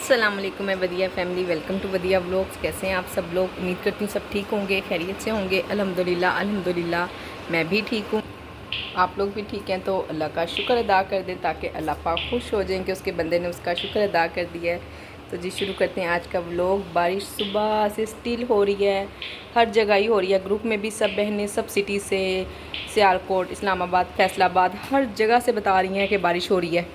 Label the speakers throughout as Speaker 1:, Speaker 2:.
Speaker 1: अस्सलाम वालेकुम, मैं वदिया फैमिली, वेलकम टू वदिया व्लॉग्स। कैसे हैं आप सब लोग? उम्मीद करती हूँ सब ठीक होंगे, खैरियत से होंगे। अल्हम्दुलिल्लाह अल्हम्दुलिल्लाह मैं भी ठीक हूँ, आप लोग भी ठीक हैं। तो अल्लाह का शुक्र अदा कर दें ताकि अल्लाह पाक खुश हो जाएं कि उसके बंदे ने उसका शुक्र अदा कर दिया है। तो जी शुरू करते हैं आज का व्लॉग। बारिश सुबह से स्टिल हो रही है, हर जगह ही हो रही है। ग्रुप में भी सब बहनें सब सिटी से, सियालकोट, इस्लामाबाद, फैसलाबाद, हर जगह से बता रही हैं कि बारिश हो रही है।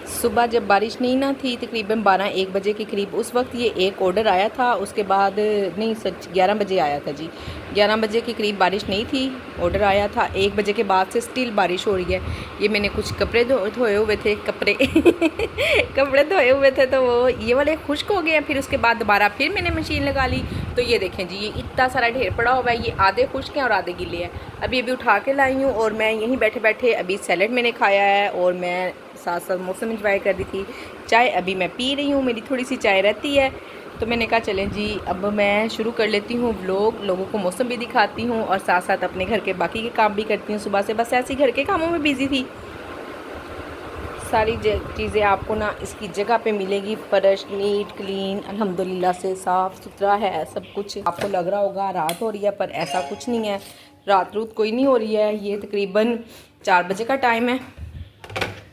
Speaker 1: सुबह जब बारिश नहीं ना थी, तकरीबन 12-1 बजे के करीब, उस वक्त ये एक ऑर्डर आया था। उसके बाद नहीं, सच 11 बजे आया था जी। 11 बजे के करीब बारिश नहीं थी, ऑर्डर आया था। 1 बजे के बाद से स्टिल बारिश हो रही है। ये मैंने कुछ कपड़े धोए हुए थे, कपड़े धोए हुए थे, तो वो ये वाले खुश्क हो गए हैं। फिर उसके बाद दोबारा फिर मैंने मशीन लगा ली। तो ये देखें जी, ये इतना सारा ढेर पड़ा हुआ है। ये आधे खुश्क हैं और आधे गीले हैं। अभी उठा के लाई हूँ और मैं यहीं बैठे बैठे अभी सैलेड मैंने खाया है और मैं साथ साथ मौसम इंजॉय कर रही थी। चाय अभी मैं पी रही हूँ, मेरी थोड़ी सी चाय रहती है। तो मैंने कहा चलें जी, अब मैं शुरू कर लेती हूँ व्लॉग, लोगों को मौसम भी दिखाती हूँ और साथ साथ अपने घर के बाकी के काम भी करती हूँ। सुबह से बस ऐसे ही घर के कामों में बिज़ी थी। सारी चीज़ें आपको ना इसकी जगह पे मिलेगी। फर्श नीट क्लीन अल्हम्दुलिल्लाह से साफ़ सुथरा है सब कुछ। आपको लग रहा होगा रात हो रही है, पर ऐसा कुछ नहीं है। रात रूत कोई नहीं हो रही है। ये तकरीबन 4 बजे का टाइम है।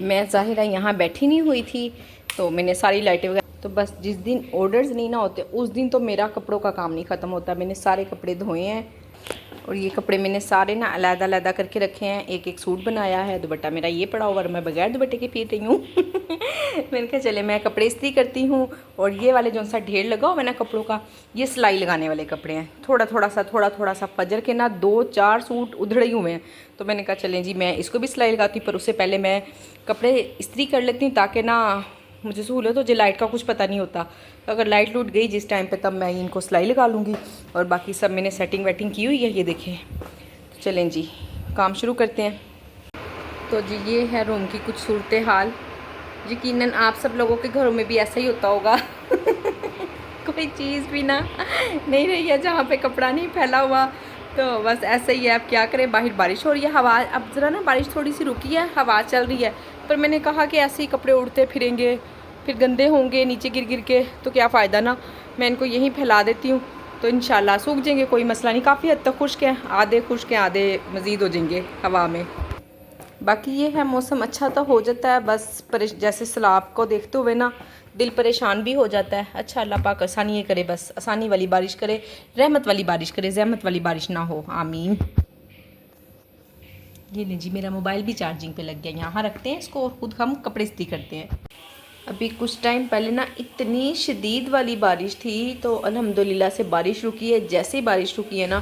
Speaker 1: मैं ज़ाहिरा यहाँ बैठी नहीं हुई थी, तो मैंने सारी लाइटें वगैरह, तो बस जिस दिन ऑर्डर्स नहीं ना होते उस दिन तो मेरा कपड़ों का काम नहीं ख़त्म होता। मैंने सारे कपड़े धोए हैं और ये कपड़े मैंने सारे ना अलग-अलग करके रखे हैं। एक एक सूट बनाया है। दुपट्टा मेरा ये पड़ा हुआ और मैं बगैर दुपट्टे के फिर रही हूँ। मैंने कहा चले मैं कपड़े इस्त्री करती हूँ। और ये वाले जो सा ढेर लगा हुआ है ना कपड़ों का, ये सिलाई लगाने वाले कपड़े हैं। थोड़ा सा फजर के ना 2-4 सूट उधड़े हुए हैं। तो मैंने कहा चलें जी, मैं इसको भी सिलाई लगाती हूँ, पर उससे पहले मैं कपड़े इस्त्री कर लेती हूँ ताकि ना मुझे सहूलत हो जाए। लाइट का कुछ पता नहीं होता, तो अगर लाइट लूट गई जिस टाइम पे, तब मैं इनको सिलाई लगा लूँगी। और बाकी सब मैंने सेटिंग वेटिंग की हुई है, ये देखें। तो चलें जी, काम शुरू करते हैं। तो जी ये है रूम की कुछ सूरत हाल। यकीनन आप सब लोगों के घरों में भी ऐसा ही होता होगा। कोई चीज़ भी ना नहीं रही है जहाँ पे कपड़ा नहीं फैला हुआ, तो बस ऐसे ही है। अब क्या करें, बाहर बारिश हो रही है, हवा, अब ज़रा ना बारिश थोड़ी सी रुकी है, हवा चल रही है। पर मैंने कहा कि ऐसे ही कपड़े उड़ते फिरेंगे, फिर गंदे होंगे नीचे गिर गिर के, तो क्या फ़ायदा ना। मैं इनको यहीं फैला देती हूँ, तो इंशाल्लाह सूख जाएंगे, कोई मसला नहीं। काफ़ी हद तक खुश्क हैं, आधे खुश्क हैं, आधे मज़ीद हो जाएंगे हवा में। बाकी ये है, मौसम अच्छा तो हो जाता है, बस जैसे सैलाब को देखते हुए ना दिल परेशान भी हो जाता है। अच्छा अल्लाह पाक आसानी करे, बस आसानी वाली बारिश करे, रहमत वाली बारिश करे, जहमत वाली बारिश ना हो, आमीन। ये नहीं जी, मेरा मोबाइल भी चार्जिंग पे लग गया। यहाँ रखते हैं इसको और ख़ुद हम कपड़े इस्त्री करते हैं। अभी कुछ टाइम पहले ना इतनी शदीद वाली बारिश थी, तो अल्हम्दुलिल्लाह से बारिश रुकी है। जैसे ही बारिश रुकी है ना,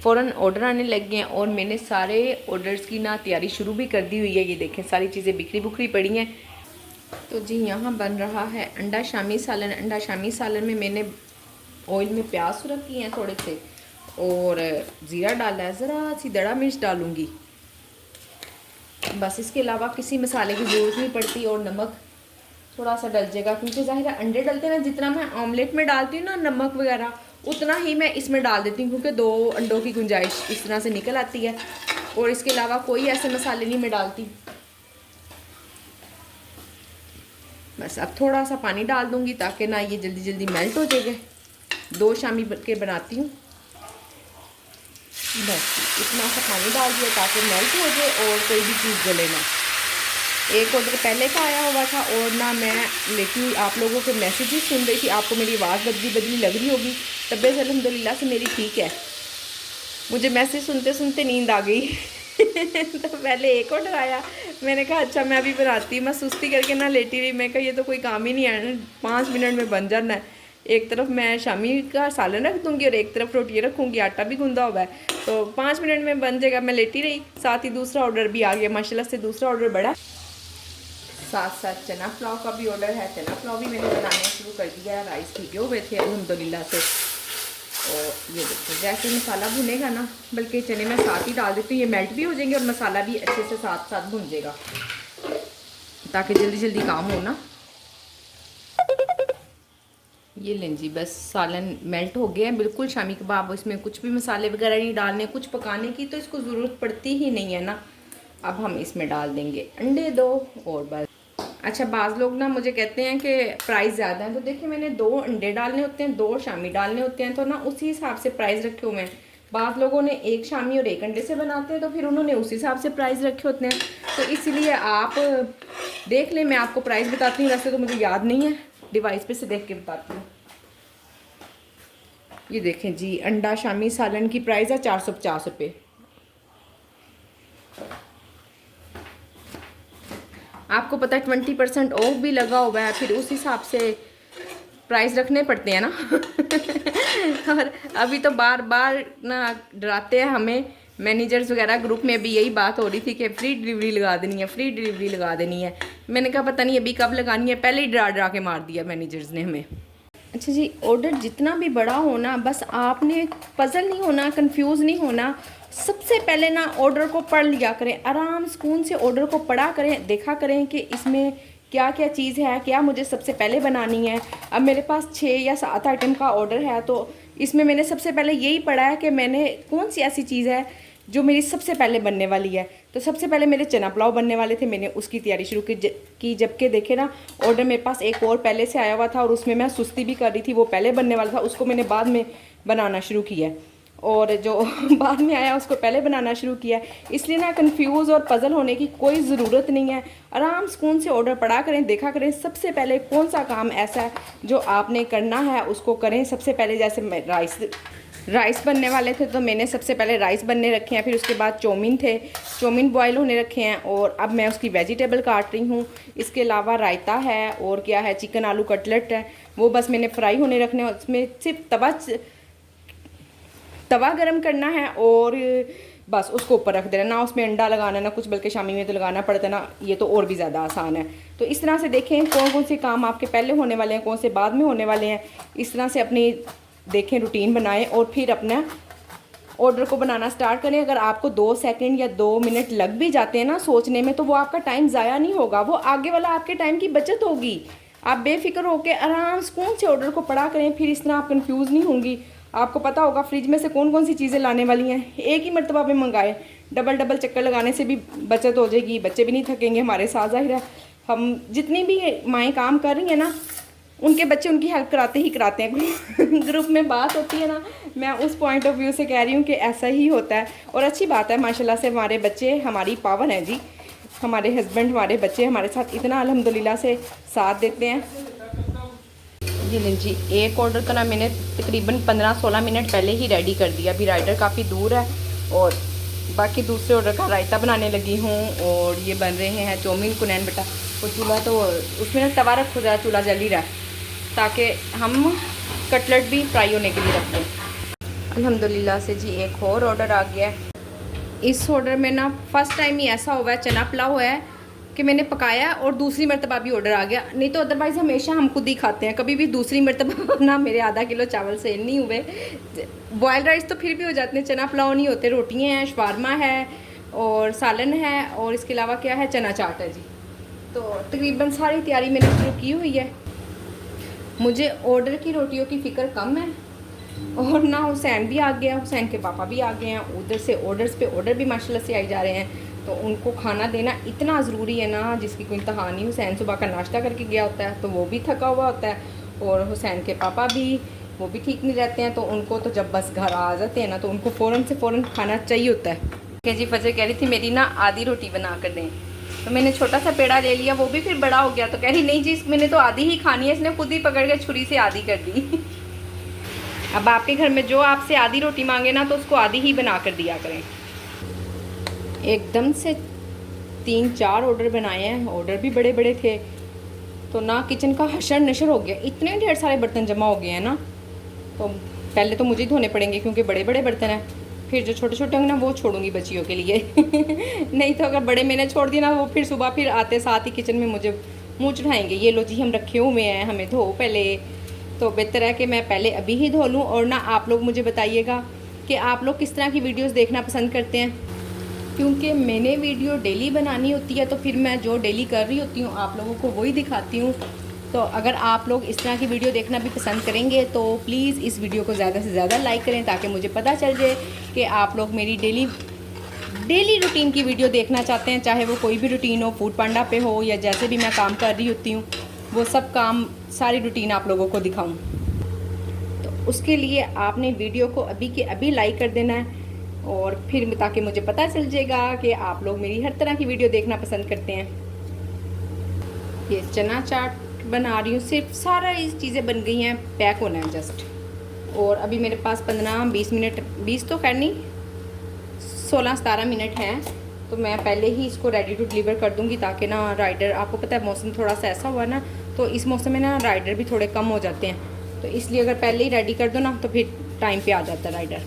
Speaker 1: फ़ौरन ऑर्डर आने लग गए हैं और मैंने सारे ऑर्डर्स की ना तैयारी शुरू भी कर दी हुई है। ये देखें सारी चीज़ें बिखरी बुखरी पड़ी हैं। तो जी यहाँ बन रहा है अंडा शामी सालन। अंडा शामी सालन में मैंने ऑयल में प्याज सुरख किए हैं थोड़े से, और ज़ीरा डाला है, ज़रा सी दड़ा मिर्च डालूँगी, बस। इसके अलावा किसी मसाले की ज़रूरत नहीं पड़ती। और नमक थोड़ा सा डल जाएगा, क्योंकि ज़ाहिर अंडे डलते हैं ना, जितना मैं ऑमलेट में डालती हूँ ना नमक वगैरह, उतना ही मैं इसमें डाल देती हूँ, क्योंकि 2 अंडों की गुंजाइश इस तरह से निकल आती है। और इसके अलावा कोई ऐसे मसाले नहीं मैं डालती। बस अब थोड़ा सा पानी डाल दूँगी ताकि ना ये जल्दी जल्दी मेल्ट हो जाएगा। 2 शामी के बनाती हूँ, बस इतना सा पानी डाल दिया ताकि मेल्ट हो जाए और कोई भी चीज़ गले ना। एक ऑर्डर पहले का आया हुआ था और ना मैं, लेकिन आप लोगों के मैसेजेस सुन रही थी, आपको मेरी आवाज़ बदली बदली लग रही होगी। तबीयत अल्हम्दुलिल्लाह से मेरी ठीक है। मुझे मैसेज सुनते सुनते नींद आ गई। तो पहले एक ऑर्डर आया, मैंने कहा अच्छा मैं अभी बनाती। मैं सुस्ती करके ना लेटी रही। मैं कहा ये तो कोई काम ही नहीं है, 5 मिनट में बन जाना है। एक तरफ मैं शामी का सालन रख दूँगी और एक तरफ रोटियाँ रखूँगी, आटा भी गूंदा हुआ है, तो 5 मिनट में बन जाएगा। मैं लेटी रही, साथ ही दूसरा ऑर्डर भी आ गया माशाल्लाह से। दूसरा ऑर्डर बढ़ा, साथ साथ चना पुलाव का भी ऑर्डर है। चना पुलाव भी मैंने बनाना शुरू कर दिया है। राइस भिगे हुए थे अल्हम्दुलिल्लाह से। और ये देखो जैसे मसाला भुनेगा ना, बल्कि चने मैं साथ ही डाल देती हूँ, ये मेल्ट भी हो जाएंगे और मसाला भी अच्छे से साथ साथ भुन जाएगा, ताकि जल्दी जल्दी काम हो ना। ये लें जी, बस सालन मेल्ट हो गया है बिल्कुल शामी कबाब। इसमें कुछ भी मसाले वगैरह नहीं डालने, कुछ पकाने की तो इसको ज़रूरत पड़ती ही नहीं है ना। अब हम इसमें डाल देंगे अंडे 2 और बस अच्छा, बाज़ लोग ना मुझे कहते हैं कि प्राइस ज़्यादा है, तो देखिए मैंने 2 अंडे डालने होते हैं, 2 शामी डालने होते हैं, तो ना उसी हिसाब से प्राइस रखे हुए हैं। बाज़ लोगों ने 1 शामी और 1 अंडे से बनाते हैं, तो फिर उन्होंने उस हिसाब से प्राइस रखे होते हैं। तो इसलिए आप देख लें, मैं आपको प्राइस बताती हूँ, वैसे तो मुझे याद नहीं है, डिवाइस पे से देख के बताती हूँ। ये देखें जी, अंडा शामी सालन की प्राइस है 450 रुपये। आपको पता है 20% ऑफ भी लगा हुआ है, फिर उस हिसाब से प्राइस रखने पड़ते हैं ना। और अभी तो बार बार ना डराते हैं हमें, मैनेजर्स वगैरह ग्रुप में भी यही बात हो रही थी कि फ्री डिलीवरी लगा देनी है, फ्री डिलीवरी लगा देनी है। मैंने कहा पता नहीं अभी कब लगानी है, पहले ही डरा डरा के मार दिया मैनेजर्स ने हमें। अच्छा जी, ऑर्डर जितना भी बड़ा होना, बस आपने पजल नहीं होना, कंफ्यूज नहीं होना। सबसे पहले ना ऑर्डर को पढ़ लिया करें, आराम सुकून से ऑर्डर को पढ़ा करें, देखा करें कि इसमें क्या क्या चीज़ है, क्या मुझे सबसे पहले बनानी है। अब मेरे पास 6 या 7 आइटम का ऑर्डर है, तो इसमें मैंने सबसे पहले यही पढ़ा है कि मैंने कौन सी ऐसी चीज़ है जो मेरी सबसे पहले बनने वाली है। तो सबसे पहले मेरे चना पुलाव बनने वाले थे, मैंने उसकी तैयारी शुरू की जबकि देखे ना ऑर्डर मेरे पास एक और पहले से आया हुआ था और उसमें मैं सुस्ती भी कर रही थी, वो पहले बनने वाला था, उसको मैंने बाद में बनाना शुरू किया, और जो बाद में आया उसको पहले बनाना शुरू किया। इसलिए ना कंफ्यूज और पजल होने की कोई ज़रूरत नहीं है, आराम सुकून से ऑर्डर पढ़ा करें, देखा करें सबसे पहले कौन सा काम ऐसा है जो आपने करना है उसको करें सबसे पहले। जैसे राइस बनने वाले थे, तो मैंने सबसे पहले राइस बनने रखे हैं, फिर उसके बाद चौमिन थे, चौमिन बॉयल होने रखे हैं, और अब मैं उसकी वेजिटेबल काट रही हूँ। इसके अलावा रायता है, और क्या है, चिकन आलू कटलेट है, वो बस मैंने फ्राई होने रखने हैं। उसमें सिर्फ तवा गरम करना है और बस उसको ऊपर रख देना, ना उसमें अंडा लगाना ना कुछ, बल्कि शामी में तो लगाना पड़ता है ना, ये तो और भी ज़्यादा आसान है। तो इस तरह से देखें कौन कौन से काम आपके पहले होने वाले हैं, कौन से बाद में होने वाले हैं, इस तरह से अपनी देखें रूटीन बनाएं और फिर अपना ऑर्डर को बनाना स्टार्ट करें। अगर आपको 2 सेकंड या 2 मिनट लग भी जाते हैं ना सोचने में, तो वो आपका टाइम ज़ाया नहीं होगा, वो आगे वाला आपके टाइम की बचत होगी। आप बेफिक्र होकर आराम सुकून से ऑर्डर को पढ़ा करें, फिर इस तरह आप कंफ्यूज नहीं होंगी। आपको पता होगा फ्रिज में से कौन कौन सी चीज़ें लाने वाली हैं, एक ही मरतबा में मंगाए, डबल डबल चक्कर लगाने से भी बचत हो जाएगी, बच्चे भी नहीं थकेंगे हमारे साथ। ज़ाहिर है हम जितनी भी माएँ काम कर रही हैं ना, उनके बच्चे उनकी हेल्प कराते ही कराते हैं। ग्रुप में बात होती है ना, मैं उस पॉइंट ऑफ व्यू से कह रही हूँ कि ऐसा ही होता है, और अच्छी बात है माशाल्लाह से हमारे बच्चे हमारी पावर हैं जी। हमारे हस्बैंड, हमारे बच्चे हमारे साथ इतना अल्हम्दुलिल्लाह से साथ देते हैं। जी नहीं जी, एक ऑर्डर तो ना मैंने तकरीबन 15-16 मिनट पहले ही रेडी कर दिया। अभी राइडर काफ़ी दूर है, और बाकी दूसरे ऑर्डर का रायता बनाने लगी हूँ, और ये बन रहे हैं चौमिन कुनैन बेटा। वो चूल्हा तो उसमें ना तवा रखो ज़रा, चूल्हा जल ही रहा है, ताकि हम कटलेट भी फ्राई होने के लिए रखें। अल्हम्दुलिल्लाह से जी एक और ऑर्डर आ गया है। इस ऑर्डर में ना फर्स्ट टाइम ही ऐसा हुआ है, चना पुलाव है कि मैंने पकाया और दूसरी मरतबा भी ऑर्डर आ गया, नहीं तो अदरवाइज़ हमेशा हम खुद ही खाते हैं, कभी भी दूसरी मरतबा ना मेरे आधा किलो चावल सेल नहीं हुए। बॉयल राइस तो फिर भी हो जाते हैं, चना पुलाव नहीं होते। रोटियाँ हैं, शवारमा है, और सालन है, और इसके अलावा क्या है, चना चाट है जी। तो तकरीबन सारी तैयारी मैंने शुरू की हुई है। मुझे ऑर्डर की रोटियों की फ़िक्र कम है, और ना हुसैन भी आ गया, हुसैन के पापा भी आ गए हैं, उधर से ऑर्डर्स पे ऑर्डर भी माशाल्लाह से आई जा रहे हैं, तो उनको खाना देना इतना ज़रूरी है ना जिसकी कोई इंतहा नहीं। हुसैन सुबह का नाश्ता करके गया होता है, तो वो भी थका हुआ होता है, और हुसैन के पापा भी, वो भी ठीक नहीं रहते हैं, तो उनको तो जब बस घर आ जाते हैं ना, तो उनको फ़ौरन से फ़ौरन खाना चाहिए होता है। कि जी फजर कह रही थी मेरी ना आधी रोटी बना कर दें, तो मैंने छोटा सा पेड़ा ले लिया, वो भी फिर बड़ा हो गया, तो कह रही नहीं जी मैंने तो आधी ही खानी है, इसने खुद ही पकड़ के छुरी से आधी कर दी। अब आपके घर में जो आपसे आधी रोटी मांगे ना, तो उसको आधी ही बना कर दिया करें। एकदम से 3-4 ऑर्डर बनाए हैं, ऑर्डर भी बड़े बड़े थे, तो ना किचन का हशर नशर हो गया, इतने ढेर सारे बर्तन जमा हो गए हैं ना, तो पहले तो मुझे धोने पड़ेंगे क्योंकि बड़े बड़े बर्तन हैं, फिर जो छोटे छोटे होंगे ना वो छोड़ूंगी बच्चियों के लिए। नहीं तो अगर बड़े मैंने छोड़ दिया ना, वो फिर सुबह फिर आते साथ ही किचन में मुझे मुँह चढ़ाएंगे, ये लो जी हम रखे हुए हैं, हमें धो पहले। तो बेहतर है कि मैं पहले अभी ही धो लूँ। और ना आप लोग मुझे बताइएगा कि आप लोग किस तरह की वीडियोस देखना पसंद करते हैं, क्योंकि मैंने वीडियो डेली बनानी होती है, तो फिर मैं जो डेली कर रही होती हूँ आप लोगों को वही दिखाती हूँ। तो अगर आप लोग इस तरह की वीडियो देखना भी पसंद करेंगे, तो प्लीज़ इस वीडियो को ज़्यादा से ज़्यादा लाइक करें, ताकि मुझे पता चल जाए कि आप लोग मेरी डेली डेली रूटीन की वीडियो देखना चाहते हैं, चाहे वो कोई भी रूटीन हो, फूड पांडा पे हो या जैसे भी मैं काम कर रही होती हूँ, वो सब काम सारी रूटीन आप लोगों को दिखाऊं, तो उसके लिए आपने वीडियो को अभी के अभी लाइक कर देना है, और फिर ताकि मुझे पता चल जाएगा कि आप लोग मेरी हर तरह की वीडियो देखना पसंद करते हैं। ये चना चाट बना रही हूँ, सिर्फ सारा इस चीज़ें बन गई हैं, पैक होना है जस्ट। और अभी मेरे पास 15-20 मिनट, 20 तो खैर नहीं, 16-17 मिनट हैं, तो मैं पहले ही इसको रेडी टू डिलीवर कर दूँगी, ताकि ना राइडर, आपको पता है मौसम थोड़ा सा ऐसा हुआ ना, तो इस मौसम में ना राइडर भी थोड़े कम हो जाते हैं, तो इसलिए अगर पहले ही रेडी कर दो ना तो फिर टाइम पे आ जाता है राइडर।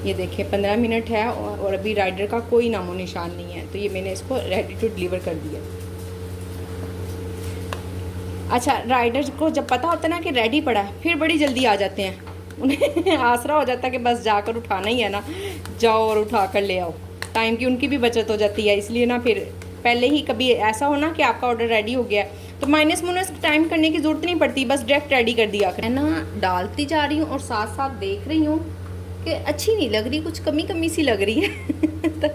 Speaker 1: ये देखिए 15 मिनट है और अभी राइडर का कोई नामो निशान नहीं है, तो ये मैंने इसको रेडी टू डिलीवर कर दिया। अच्छा, राइडर को जब पता होता है ना कि रेडी पड़ा है, फिर बड़ी जल्दी आ जाते हैं, उन्हें आसरा हो जाता है कि बस जाकर उठाना ही है ना, जाओ और उठा कर ले आओ। टाइम की उनकी भी बचत हो जाती है, इसलिए ना फिर पहले ही कभी ऐसा हो ना कि आपका ऑर्डर रेडी हो गया है तो माइनस मुनस टाइम करने की ज़रूरत नहीं पड़ती, बस डायरेक्ट रेडी कर दिया। मैं ना डालती जा रही हूँ और साथ साथ देख रही हूँ कि अच्छी नहीं लग रही, कुछ कमी कमी सी लग रही है तो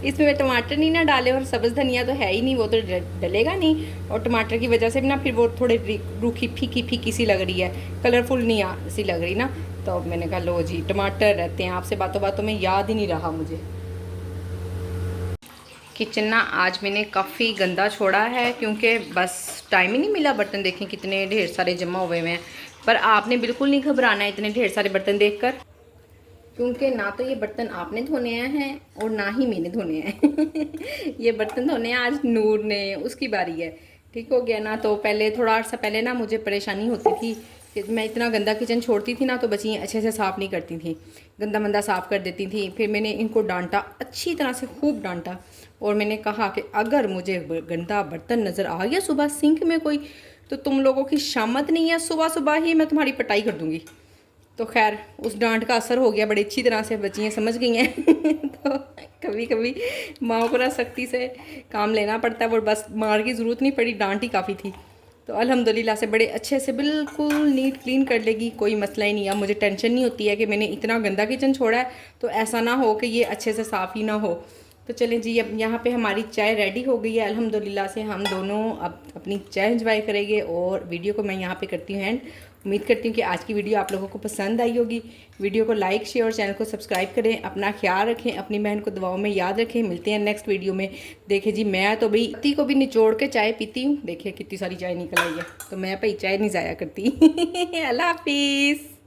Speaker 1: इसमें मैं टमाटर नहीं ना डाले, और सब्ज़ धनिया तो है ही नहीं, वो तो डलेगा नहीं, और टमाटर की वजह से भी ना फिर वो थोड़े रूखी फीकी फीकी सी लग रही है, कलरफुल नहीं सी लग रही ना। तो मैंने कहा लो जी, टमाटर रहते हैं, आपसे बातों बातों में याद ही नहीं रहा मुझे। किचन ना आज मैंने काफ़ी गंदा छोड़ा है, क्योंकि बस टाइम ही नहीं मिला। बर्तन देखें कितने ढेर सारे जमा हुए हुए हैं, पर आपने बिल्कुल नहीं घबराना है इतने ढेर सारे बर्तन देखकर, क्योंकि ना तो ये बर्तन आपने धोने हैं और ना ही मैंने धोने हैं ये बर्तन धोने हैं आज नूर ने, उसकी बारी है, ठीक हो गया ना। तो पहले थोड़ा अर्सा पहले ना मुझे परेशानी होती थी कि मैं इतना गंदा किचन छोड़ती थी ना, तो बच्चियाँ अच्छे से साफ़ नहीं करती थी, गंदा मंदा साफ़ कर देती थी। फिर मैंने इनको डांटा, अच्छी तरह से खूब डांटा, और मैंने कहा कि अगर मुझे गंदा बर्तन नज़र आ गया सुबह सिंक में कोई, तो तुम लोगों की शामत नहीं है, सुबह सुबह ही मैं तुम्हारी पिटाई कर दूँगी। तो खैर उस डांट का असर हो गया, बड़ी अच्छी तरह से बच्चियाँ समझ गई हैं तो कभी कभी माँ को ना सख्ती से काम लेना पड़ता है, वो बस मार की ज़रूरत नहीं पड़ी, डांट ही काफ़ी थी। तो अल्हम्दुलिल्लाह से बड़े अच्छे से बिल्कुल नीट क्लीन कर लेगी, कोई मसला ही नहीं। अब मुझे टेंशन नहीं होती है कि मैंने इतना गंदा किचन छोड़ा है तो ऐसा ना हो कि ये अच्छे से साफ़ ही ना हो। तो चलें जी, अब यहाँ पे हमारी चाय रेडी हो गई है अल्हम्दुलिल्लाह से। हम दोनों अब अपनी चाय एंजॉय करेंगे, और वीडियो को मैं यहाँ पे करती हूँ एंड। उम्मीद करती हूँ कि आज की वीडियो आप लोगों को पसंद आई होगी। वीडियो को लाइक शेयर और चैनल को सब्सक्राइब करें। अपना ख्याल रखें, अपनी बहन को दुआओं में याद रखें। मिलते हैं नेक्स्ट वीडियो में। देखिए जी, मैं तो भाई पति को भी निचोड़ के चाय पीती हूँ, देखिए कितनी सारी चाय निकल आई है, तो मैं भाई चाय नहीं ज़ाया करती अल्लाह हाफिज़।